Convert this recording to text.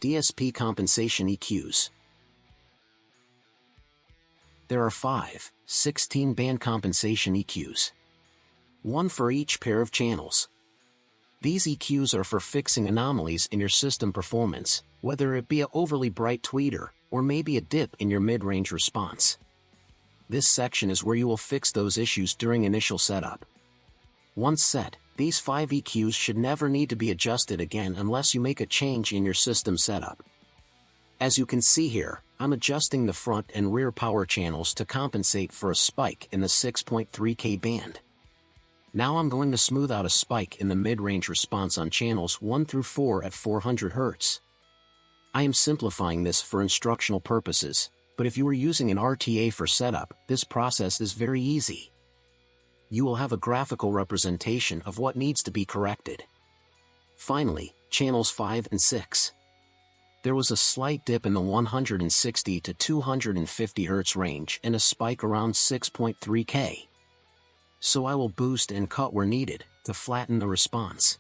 DSP Compensation EQs. There are 5, 16-band compensation EQs. One for each pair of channels. These EQs are for fixing anomalies in your system performance, whether it be a overly bright tweeter, or maybe a dip in your mid-range response. This section is where you will fix those issues during initial setup. Once set, these 5 EQs should never need to be adjusted again unless you make a change in your system setup. As you can see here, I'm adjusting the front and rear power channels to compensate for a spike in the 6.3K band. Now I'm going to smooth out a spike in the mid-range response on channels 1 through 4 at 400 Hz. I am simplifying this for instructional purposes, but if you are using an RTA for setup, this process is very easy. You will have a graphical representation of what needs to be corrected. Finally, channels 5 and 6. There was a slight dip in the 160 to 250 Hz range and a spike around 6.3K. So I will boost and cut where needed to flatten the response.